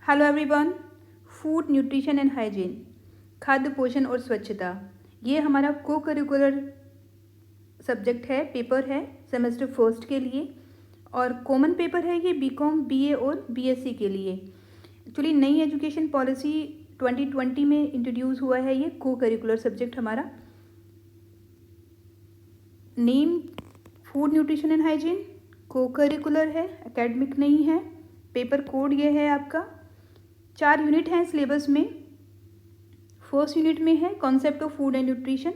Hello everyone. Food nutrition and hygiene, खाद्य पोषण और स्वच्छता, ये हमारा को करिकुलर सब्जेक्ट है, पेपर है सेमेस्टर फर्स्ट के लिए। और कॉमन पेपर है ये बीकॉम, बीए और बीएससी के लिए। एक्चुअली नई एजुकेशन पॉलिसी 2020 में इंट्रोड्यूस हुआ है ये को करिकुलर सब्जेक्ट हमारा। Name food nutrition and hygiene, को करिकुलर है, एकेडमिक नहीं है। पेपर कोड ये है आपका। 4 यूनिट हैं सिलेबस में। फर्स्ट यूनिट में है concept of food and nutrition.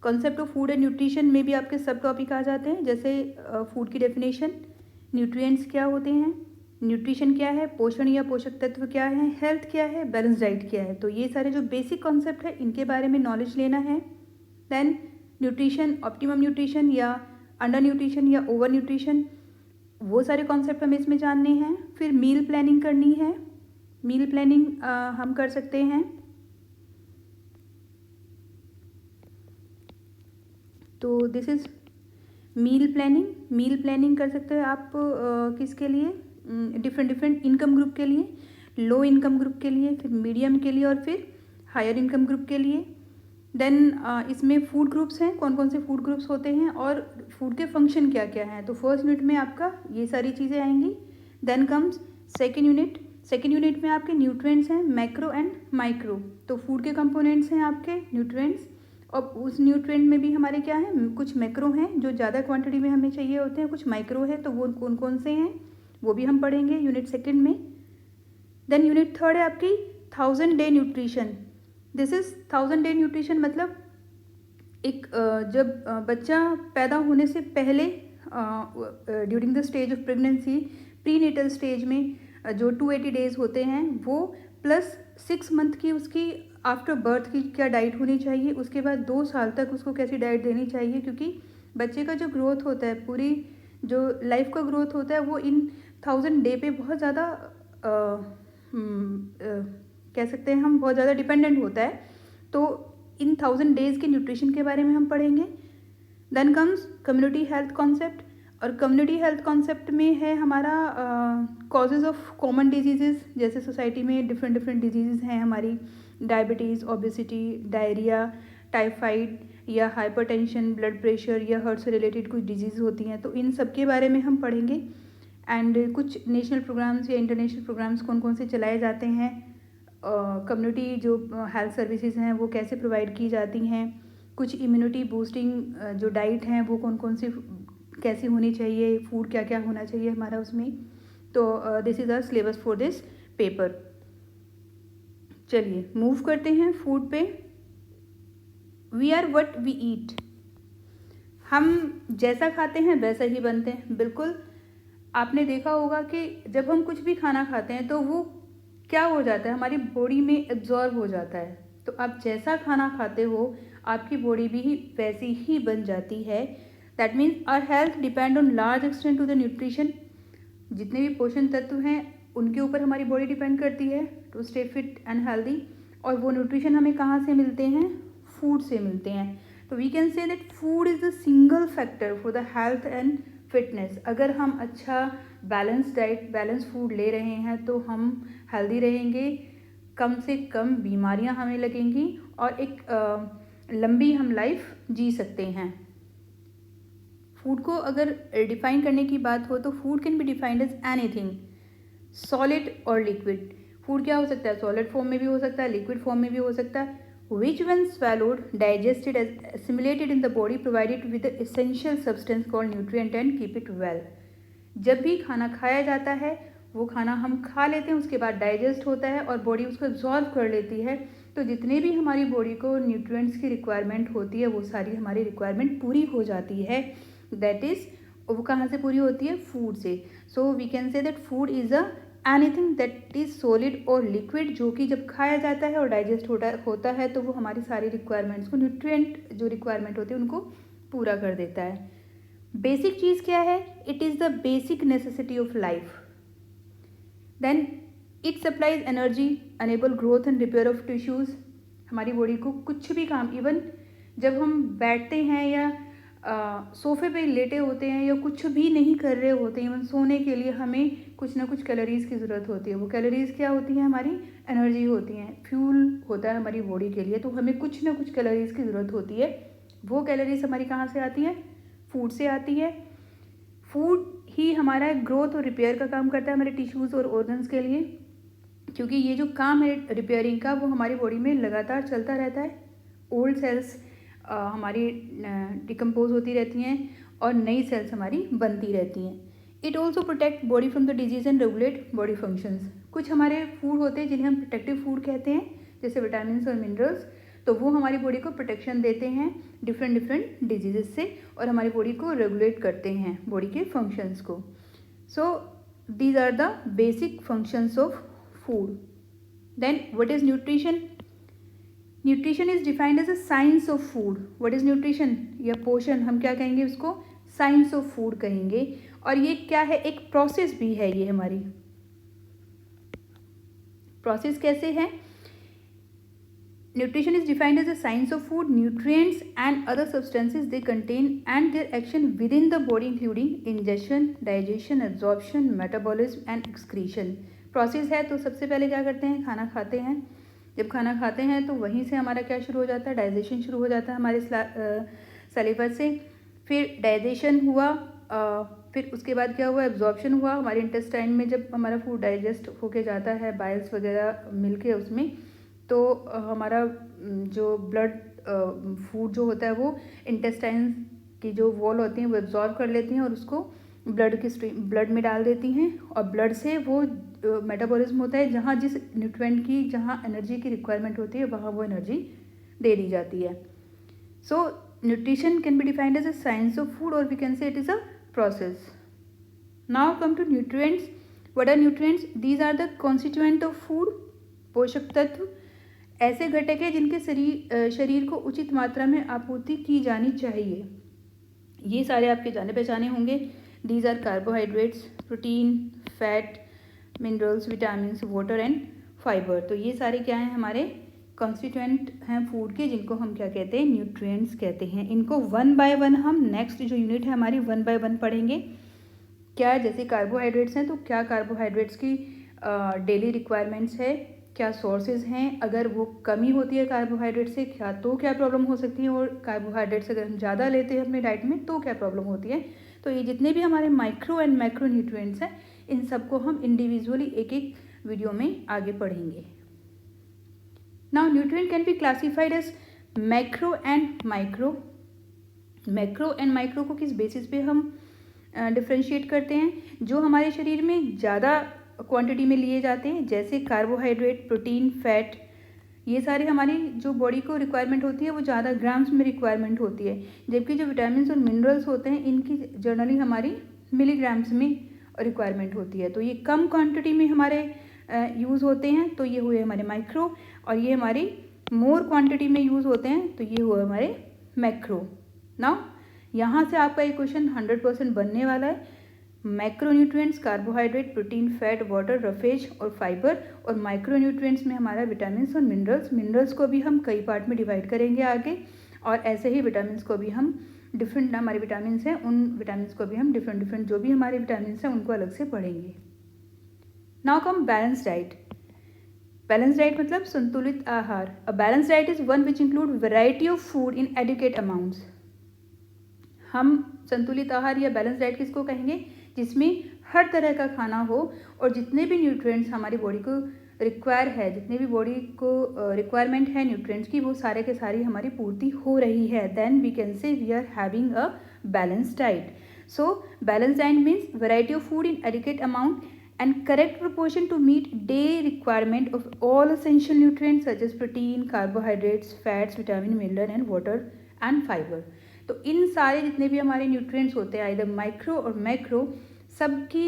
Concept of food and nutrition में भी आपके सब टॉपिक आ जाते हैं, जैसे फूड की डेफिनेशन, न्यूट्रिएंट्स क्या होते हैं, न्यूट्रिशन क्या है, पोषण या पोषक तत्व क्या है, हेल्थ क्या है, बैलेंस डाइट क्या है। तो ये सारे जो बेसिक कॉन्सेप्ट है इनके बारे में नॉलेज लेना है। देन न्यूट्रिशन, ऑप्टिमम न्यूट्रिशन या अंडर न्यूट्रिशन या ओवर न्यूट्रिशन, वो सारे कॉन्सेप्ट हमें इसमें जानने हैं। फिर मील प्लानिंग करनी है। मील प्लानिंग हम कर सकते हैं, तो this is meal planning. Meal planning कर सकते हैं आप किसके लिए, डिफरेंट इनकम ग्रुप के लिए, लो इनकम ग्रुप के लिए, फिर मीडियम के लिए और फिर हायर इनकम ग्रुप के लिए। देन इसमें फूड ग्रुप्स हैं, कौन कौन से फूड ग्रुप्स होते हैं और फूड के फंक्शन क्या क्या हैं। तो फर्स्ट यूनिट में आपका ये सारी चीज़ें आएंगी। Then comes second unit. Second unit में आपके न्यूट्रिएंट्स हैं, मैक्रो एंड माइक्रो। तो फूड के कंपोनेंट्स हैं आपके न्यूट्रिएंट्स, और उस न्यूट्रिएंट में भी हमारे क्या हैं, कुछ मैक्रो हैं जो ज़्यादा क्वांटिटी में हमें चाहिए होते हैं, कुछ माइक्रो है, तो वो कौन कौन से हैं वो भी हम पढ़ेंगे यूनिट सेकेंड में। देन यूनिट थर्ड है आपकी 1000 day nutrition. This is 1000 day nutrition, मतलब एक जब बच्चा पैदा होने से पहले during the stage of pregnancy, prenatal stage में जो 280 डेज होते हैं वो, प्लस 6 मंथ की उसकी आफ्टर बर्थ की क्या डाइट होनी चाहिए, उसके बाद 2 साल तक उसको कैसी डाइट देनी चाहिए। क्योंकि बच्चे का जो ग्रोथ होता है, पूरी जो लाइफ का ग्रोथ होता है, वो इन 1000 डे पे बहुत ज़्यादा कह सकते हैं हम, बहुत ज़्यादा डिपेंडेंट होता है। तो इन 1000 डेज़ के न्यूट्रिशन के बारे में हम पढ़ेंगे। Then comes community health concept, और कम्युनिटी हेल्थ कॉन्सेप्ट में है हमारा कॉजेज़ ऑफ कॉमन डिजीज़, जैसे सोसाइटी में डिफरेंट डिजीज़ हैं हमारी, डायबिटीज़, ओबेसिटी, डायरिया, टाइफाइड या हाइपरटेंशन, ब्लड प्रेशर या हार्ट से रिलेटेड कुछ डिजीज़ होती हैं, तो इन सब के बारे में हम पढ़ेंगे। एंड कुछ नेशनल प्रोग्राम्स या इंटरनेशनल प्रोग्राम्स कौन कौन से चलाए जाते हैं, कम्युनिटी जो हेल्थ सर्विसेज हैं वो कैसे प्रोवाइड की जाती हैं, कुछ इम्यूनिटी बूस्टिंग जो डाइट हैं वो कौन कौन सी कैसी होनी चाहिए, फूड क्या क्या होना चाहिए हमारा उसमें। तो this is our syllabus for this paper. चलिए मूव करते हैं फूड पे। We are what we eat, हम जैसा खाते हैं वैसा ही बनते हैं। बिल्कुल आपने देखा होगा कि जब हम कुछ भी खाना खाते हैं तो वो क्या हो जाता है, हमारी बॉडी में एब्जॉर्ब हो जाता है। तो आप जैसा खाना खाते हो आपकी बॉडी भी वैसी ही बन जाती है। That means our health depend on large extent to the nutrition. जितने भी पोषण तत्व हैं उनके ऊपर हमारी बॉडी डिपेंड करती है to stay fit and healthy. और वो न्यूट्रिशन हमें कहाँ से मिलते हैं, फूड से मिलते हैं। तो we can say that food is the single factor for the health and fitness. अगर हम अच्छा बैलेंस डाइट, बैलेंस फूड ले रहे हैं तो हम हेल्दी रहेंगे, कम से कम बीमारियां हमें लगेंगी और एक लंबी हम लाइफ जी सकते हैं। फूड को अगर डिफाइन करने की बात हो तो food can be defined as anything, solid और लिक्विड। फूड क्या हो सकता है, सॉलिड फॉर्म में भी हो सकता है, लिक्विड फॉर्म में भी हो सकता है। which when swallowed, digested, assimilated in the body, provided with the essential substance called nutrient and keep it well। जब भी खाना खाया जाता है वो खाना हम खा लेते हैं, उसके बाद डाइजेस्ट होता है और बॉडी उसको एब्जॉर्ब कर लेती है। तो जितने भी हमारी बॉडी को न्यूट्रिएंट्स की रिक्वायरमेंट होती है वो सारी हमारी रिक्वायरमेंट पूरी हो जाती है। दैट इज़ वो कहाँ से पूरी होती है, फूड से। So we can say that food is a anything that is solid और लिक्विड, जो कि जब खाया जाता है और डाइजेस्ट होता है तो वो हमारी सारी रिक्वायरमेंट्स को, न्यूट्रिएंट जो रिक्वायरमेंट होती है उनको पूरा कर देता है। बेसिक चीज़ क्या है, it is the basic necessity of life. Then it supplies energy, enable growth and repair of tissues. हमारी बॉडी को कुछ भी काम, इवन जब हम बैठते हैं या सोफे पे लेटे होते हैं या कुछ भी नहीं कर रहे होते हैं, इवन सोने के लिए हमें कुछ ना कुछ कैलोरीज़ की ज़रूरत होती है। वो कैलोरीज़ क्या होती हैं? हमारी एनर्जी होती हैं, फ्यूल होता है हमारी बॉडी के लिए। तो हमें कुछ ना कुछ कैलोरीज़ की ज़रूरत होती है। वो कैलोरीज़ हमारी कहाँ से आती है? फूड से आती है। फूड ही हमारा ग्रोथ और रिपेयर का काम करता है हमारे टिश्यूज़ और ऑर्गन्स के लिए, क्योंकि ये जो काम है रिपेयरिंग का वो हमारी बॉडी में लगातार चलता रहता है। ओल्ड सेल्स हमारी डिकम्पोज होती रहती हैं और नई सेल्स हमारी बनती रहती हैं। It also protect body from the disease and regulate body functions. कुछ हमारे फूड होते हैं जिन्हें हम प्रोटेक्टिव फूड कहते हैं, जैसे विटामिन और मिनरल्स। तो वो हमारी बॉडी को प्रोटेक्शन देते हैं डिफरेंट डिजीज़ से और हमारी बॉडी को रेगुलेट करते हैं, बॉडी के फंक्शंस को। So these are the basic functions of food. Then what is nutrition? Nutrition is defined as a science of food. What is nutrition? या पोषण हम क्या कहेंगे उसको? साइंस ऑफ फूड कहेंगे। और ये क्या है? एक प्रोसेस भी है ये हमारी। प्रोसेस कैसे है? Nutrition is defined as a science of food, nutrients and other substances they contain and their action within the body including ingestion, digestion, absorption, metabolism and excretion. Process है तो सबसे पहले क्या करते हैं? खाना खाते हैं। जब खाना खाते हैं तो वहीं से हमारा क्या शुरू हो जाता है? डाइजेशन शुरू हो जाता है हमारे सलीवर से। फिर डाइजेशन हुआ, फिर उसके बाद क्या हुआ? एब्जॉर्प्शन हुआ हमारे इंटेस्टाइन में। जब हमारा फूड डाइजेस्ट होके जाता है बाइल्स वगैरह मिलके उसमें, तो हमारा जो ब्लड फूड जो होता है वो इंटेस्टाइन की जो वॉल होती हैं वो एब्जॉर्ब कर लेती हैं और उसको ब्लड में डाल देती हैं। और ब्लड से वो मेटाबॉलिज्म होता है, जहाँ जिस न्यूट्रिएंट की जहाँ एनर्जी की रिक्वायरमेंट होती है वहाँ वो एनर्जी दे दी जाती है। So nutrition can be defined as a science of food और we can say it is a process. Now come to nutrients. What are nutrients? These are the constituent of food. पोषक तत्व ऐसे घटक है जिनके शरीर को उचित मात्रा में आपूर्ति की जानी चाहिए। ये सारे आपके जाने पहचाने होंगे। These are carbohydrates, protein, fat, minerals, vitamins, water and fibre. तो ये सारे क्या हैं? हमारे कॉन्स्टिट्यूएंट हैं फूड के, जिनको हम क्या कहते हैं? न्यूट्रिएंट्स कहते हैं। इनको वन बाय वन हम नेक्स्ट जो यूनिट है हमारी वन बाय वन पढ़ेंगे। क्या जैसे कार्बोहाइड्रेट्स हैं तो क्या कार्बोहाइड्रेट्स की डेली रिक्वायरमेंट्स है, क्या सोर्सेज हैं, अगर वो कमी होती है कार्बोहाइड्रेट से क्या प्रॉब्लम हो सकती है, और कार्बोहाइड्रेट्स अगर हम ज़्यादा लेते हैं अपने डाइट में तो क्या प्रॉब्लम होती है। तो ये जितने भी हमारे माइक्रो एंड मैक्रो न्यूट्रिएंट्स हैं इन सबको हम इंडिविजुअली एक एक वीडियो में आगे पढ़ेंगे। Now nutrient can be classified as macro and micro. Macro and micro को किस बेसिस पे हम डिफ्रेंशिएट करते हैं? जो हमारे शरीर में ज़्यादा क्वांटिटी में लिए जाते हैं, जैसे कार्बोहाइड्रेट, प्रोटीन, फैट, ये सारे हमारी जो बॉडी को रिक्वायरमेंट होती है वो ज़्यादा ग्राम्स में रिक्वायरमेंट होती है। जबकि जो विटामिन और मिनरल्स होते हैं इनकी जनरली हमारी मिलीग्राम्स में रिक्वायरमेंट होती है। तो ये कम क्वांटिटी में हमारे यूज़ होते हैं, तो ये हुए हमारे माइक्रो। और ये हमारी मोर क्वांटिटी में यूज़ होते हैं, तो ये हुए हमारे मैक्रो। नाउ यहाँ से आपका ये क्वेश्चन 100% बनने वाला है। Macronutrients carbohydrate, protein, fat, water, roughage और फाइबर, और माइक्रोन्यूट्रिएंट्स में हमारा विटामिन और मिनरल्स। मिनरल्स को भी हम कई पार्ट में डिवाइड करेंगे आगे, और ऐसे ही विटामिन को भी हम डिफरेंट हमारे विटामिन हैं उन विटामिन को भी हम डिफरेंट जो भी हमारे विटामिन हैं उनको अलग से पढ़ेंगे। Now come balance diet. Balance diet मतलब संतुलित आहार। अ balance diet is one which include variety of food in adequate amounts. हम संतुलित आहार या बैलेंस डाइट किसको कहेंगे? जिसमें हर तरह का खाना हो और जितने भी न्यूट्रिएंट्स हमारी बॉडी को रिक्वायर है, जितने भी बॉडी को रिक्वायरमेंट है न्यूट्रिएंट्स की, वो सारे के सारी हमारी पूर्ति हो रही है। Then we can say we are having a balance diet. So balance diet means variety of food in adequate amount and correct proportion to meet day requirement of all essential nutrients such as protein, carbohydrates, fats, vitamin, mineral and water and fiber। तो इन सारे जितने भी हमारे nutrients होते हैं either micro और macro, सबकी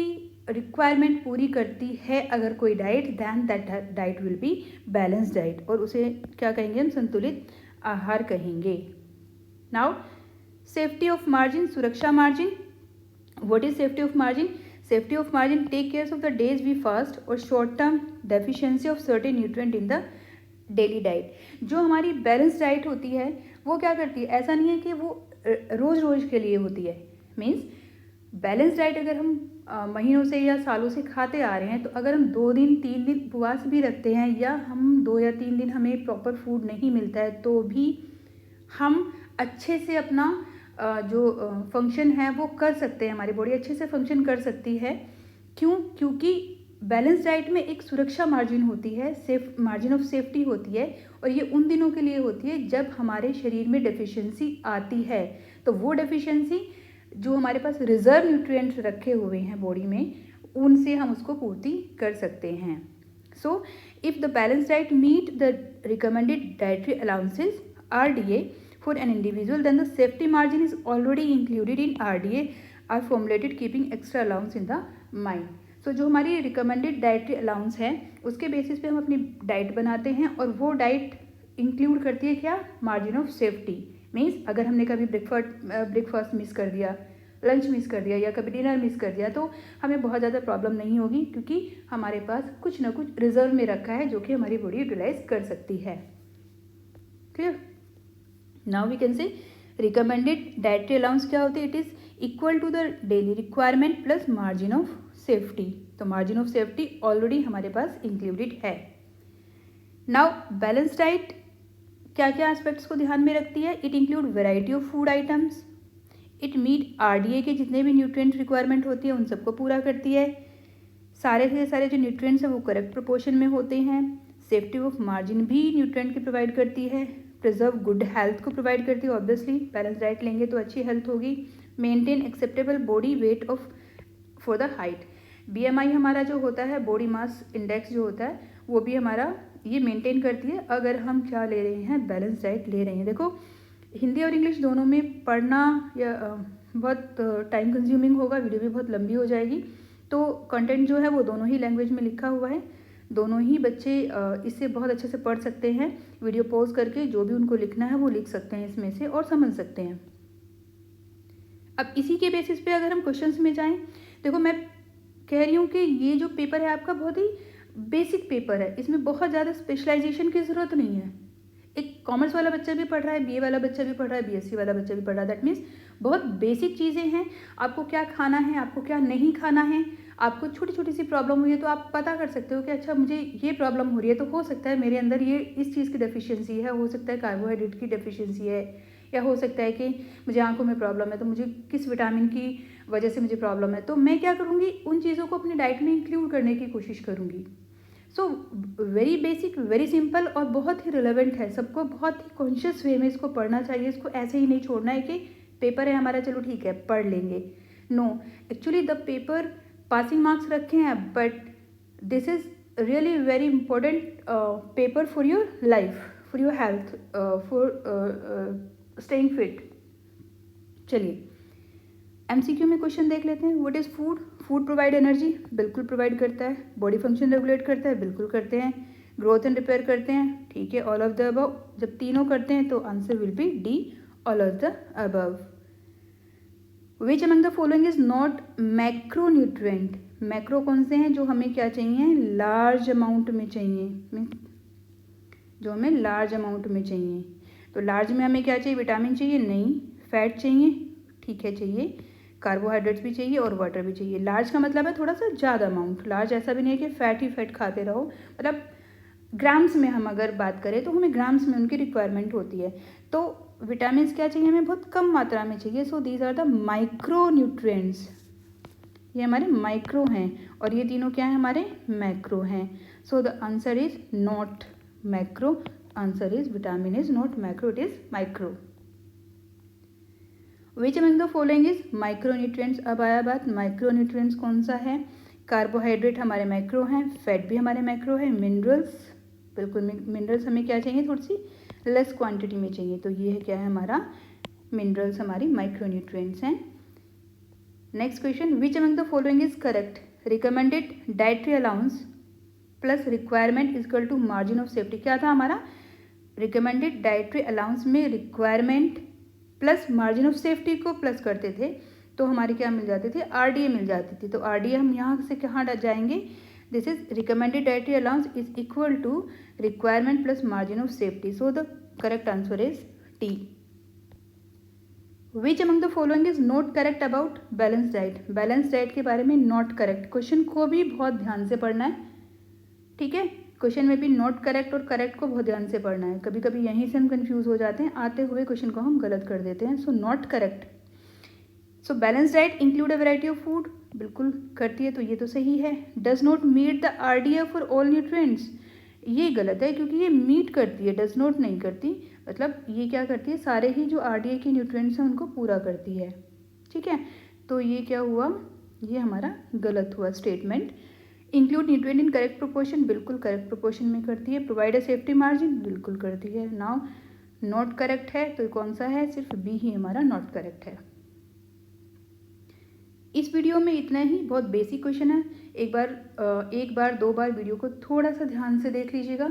requirement पूरी करती है अगर कोई diet, then that diet will be balance diet, और उसे क्या कहेंगे हम? संतुलित आहार कहेंगे। नाउ सेफ्टी ऑफ मार्जिन, सुरक्षा margin. What is safety of margin? Safety of margin take care of the days we fast और short term deficiency of certain nutrient in the daily diet. जो हमारी बैलेंस डाइट होती है वो क्या करती है? ऐसा नहीं है कि वो रोज़ रोज़ के लिए होती है। मीन्स बैलेंस डाइट अगर हम महीनों से या सालों से खाते आ रहे हैं, तो अगर हम 2 दिन 3 दिन उपवास भी रखते हैं या हम 2 या 3 दिन हमें प्रॉपर फूड नहीं मिलता है, तो भी हम अच्छे से अपना जो फंक्शन है वो कर सकते हैं, हमारी बॉडी अच्छे से फंक्शन कर सकती है। क्यों? क्योंकि बैलेंस डाइट में एक सुरक्षा मार्जिन होती है, मार्जिन ऑफ सेफ्टी होती है, और ये उन दिनों के लिए होती है जब हमारे शरीर में डेफिशिएंसी आती है। तो वो डेफिशिएंसी जो हमारे पास रिजर्व न्यूट्रिएंट्स रखे हुए हैं बॉडी में, उनसे हम उसको पूर्ति कर सकते हैं। So if the balance diet meet the recommended dietary allowances RDA for an individual, then the safety margin is already included in RDA are formulated keeping extra allowance in the mind. So जो हमारी recommended dietary allowance है उसके basis पे हम अपनी diet बनाते हैं, और वो डाइट इंक्लूड करती है क्या? Margin of safety. मीन्स अगर हमने कभी ब्रेकफास्ट मिस कर दिया, लंच मिस कर दिया या कभी डिनर मिस कर दिया, तो हमें बहुत ज़्यादा प्रॉब्लम नहीं होगी, क्योंकि हमारे पास कुछ ना कुछ रिजर्व में रखा है जो कि हमारी बॉडी यूटिलाइज कर सकती है। Clear? Now we can say recommended dietary allowance क्या होती है? It is equal to the daily requirement plus margin of safety. तो मार्जिन ऑफ सेफ्टी ऑलरेडी हमारे पास इंक्लूडेड है। नाउ बैलेंस डाइट क्या क्या एस्पेक्ट्स को ध्यान में रखती है? It include variety of food items, it meet RDA के जितने भी न्यूट्रिएंट रिक्वायरमेंट होती है उन सबको पूरा करती है, सारे के सारे जो न्यूट्रिएंट्स हैं वो करेक्ट प्रोपोर्शन में होते हैं, सेफ्टी ऑफ मार्जिन भी न्यूट्रिएंट की प्रोवाइड करती है, प्रिजर्व गुड हेल्थ को प्रोवाइड करती है। ऑब्वियसली बैलेंस डाइट लेंगे तो अच्छी हेल्थ होगी। Maintain acceptable body weight of for the height. BMI हमारा जो होता है, बॉडी मास इंडेक्स जो होता है, वो भी हमारा ये मेंटेन करती है अगर हम क्या ले रहे हैं? बैलेंस डाइट ले रहे हैं। देखो हिंदी और इंग्लिश दोनों में पढ़ना या बहुत टाइम कंज्यूमिंग होगा, वीडियो भी बहुत लंबी हो जाएगी, तो कंटेंट जो है वो दोनों ही लैंग्वेज में लिखा हुआ है, दोनों ही बच्चे इससे बहुत अच्छे से पढ़ सकते हैं। वीडियो पॉज करके जो भी उनको लिखना है वो लिख सकते हैं इसमें से और समझ सकते हैं। अब इसी के बेसिस पे अगर हम क्वेश्चंस में जाएं, देखो मैं कह रही हूँ कि ये जो पेपर है आपका बहुत ही बेसिक पेपर है, इसमें बहुत ज़्यादा स्पेशलाइजेशन की ज़रूरत नहीं है। एक कॉमर्स वाला बच्चा भी पढ़ रहा है, BA वाला बच्चा भी पढ़ रहा है, BSc वाला बच्चा भी पढ़ रहा है। दैट मीन्स बहुत बेसिक चीज़ें हैं। आपको क्या खाना है, आपको क्या नहीं खाना है, आपको छोटी छोटी सी प्रॉब्लम हुई है तो आप पता कर सकते हो कि अच्छा मुझे ये प्रॉब्लम हो रही है, तो हो सकता है मेरे अंदर ये इस चीज़ की डेफिशिएंसी है, हो सकता है कार्बोहाइड्रेट की डेफिशिएंसी है, या हो सकता है कि मुझे आंखों में प्रॉब्लम है, तो मुझे किस विटामिन की वजह से मुझे प्रॉब्लम है। तो मैं क्या करूँगी? उन चीज़ों को अपनी डाइट में इंक्लूड करने की कोशिश करूँगी। So very basic, very simple और बहुत ही रिलेवेंट है। सबको बहुत ही कॉन्शियस वे में इसको पढ़ना चाहिए। इसको ऐसे ही नहीं छोड़ना है कि पेपर है हमारा, चलो ठीक है पढ़ लेंगे। No, actually the paper passing marks रखे हैं, but this is really very important paper for your life, for your health, for staying fit. चलिए MCQ में क्वेश्चन देख लेते हैं। What is food? Food provide energy, बिल्कुल प्रोवाइड करता है। बॉडी फंक्शन रेगुलेट करता है, बिल्कुल करते हैं। ग्रोथ एंड रिपेयर करते हैं, ठीक है, ऑल ऑफ द अबव। जब तीनों करते हैं तो answer will be D, all of the above. Which among the following is not macronutrient? Macro कौन से हैं? जो हमें क्या चाहिए? लार्ज अमाउंट में चाहिए, जो हमें लार्ज अमाउंट में चाहिए। तो लार्ज में हमें क्या चाहिए? विटामिन चाहिए? नहीं। फैट चाहिए? ठीक है, चाहिए। कार्बोहाइड्रेट्स भी चाहिए और वाटर भी चाहिए। लार्ज का मतलब है थोड़ा सा ज़्यादा अमाउंट। लार्ज ऐसा भी नहीं है कि फैट ही फैट खाते रहो, मतलब ग्राम्स में हम अगर बात करें तो हमें ग्राम्स में उनकी रिक्वायरमेंट होती है। तो विटामिन क्या चाहिए? हमें बहुत कम मात्रा में चाहिए। So these are the micro nutrients. ये हमारे माइक्रो हैं और ये तीनों क्या हैं? हमारे मैक्रो हैं। So the answer is not macro. Answer is vitamin is not macro, it is micro. Which among the following is micronutrients? अब आया बात माइक्रोन्यूट्रिएंट्स कौन सा है? कार्बोहाइड्रेट हमारे मैक्रो हैं, फैट भी हमारे मैक्रो है, मिनरल्स, बिल्कुल मिनरल्स हमें क्या चाहिए? थोड़ी सी लेस क्वांटिटी में चाहिए। तो ये है क्या है? हमारा मिनरल्स हमारी माइक्रोन्यूट्रिएंट्स हैं। Next question, which among the following is correct? Recommended dietary allowance plus requirement is equal to margin of safety. क्या था हमारा? रिकमेंडेड डाइटरी अलाउंस में requirement plus margin of safety को प्लस करते थे तो हमारी क्या मिल जाती थी? RDA मिल जाती थी। तो RDA हम यहाँ से कहाँ जाएंगे? This is recommended dietary allowance is equal to requirement plus margin of safety. So the correct answer is T। Which among the following is not correct about balance diet. Balance diet के बारे में not correct, question को भी बहुत ध्यान से पढ़ना है, ठीक है। क्वेश्चन में भी नॉट करेक्ट और करेक्ट को बहुत ध्यान से पढ़ना है। कभी कभी यहीं से हम कंफ्यूज हो जाते हैं, आते हुए क्वेश्चन को हम गलत कर देते हैं। So not correct. So balance diet include a variety of food, बिल्कुल करती है, तो ये तो सही है। Does not meet the RDA for all nutrients, ये गलत है क्योंकि ये मीट करती है, डज नॉट नहीं करती। मतलब ये क्या करती है, सारे ही जो RDA के न्यूट्रिएंट्स हैं उनको पूरा करती है, ठीक है। तो ये क्या हुआ, ये हमारा गलत हुआ statement. Include nutrient in correct proportion, बिल्कुल करेक्ट प्रोपोर्शन में करती है। प्रोवाइड अ सेफ्टी मार्जिन, बिल्कुल करती है। नाउ नॉट करेक्ट है तो कौन सा है, सिर्फ बी ही हमारा नॉट करेक्ट है। इस वीडियो में इतना ही, बहुत बेसिक क्वेश्चन है। एक बार 2 बार वीडियो को थोड़ा सा ध्यान से देख लीजिएगा,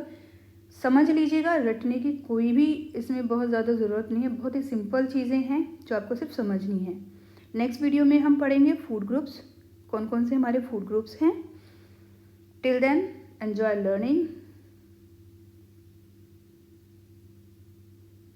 समझ लीजिएगा। रटने की कोई भी इसमें बहुत ज़्यादा ज़रूरत नहीं है, बहुत ही सिंपल चीज़ें हैं जो आपको सिर्फ समझनी है। नेक्स्ट वीडियो में हम पढ़ेंगे फूड ग्रुप्स, कौन कौन से हमारे फूड ग्रुप्स हैं। Till then enjoy learning.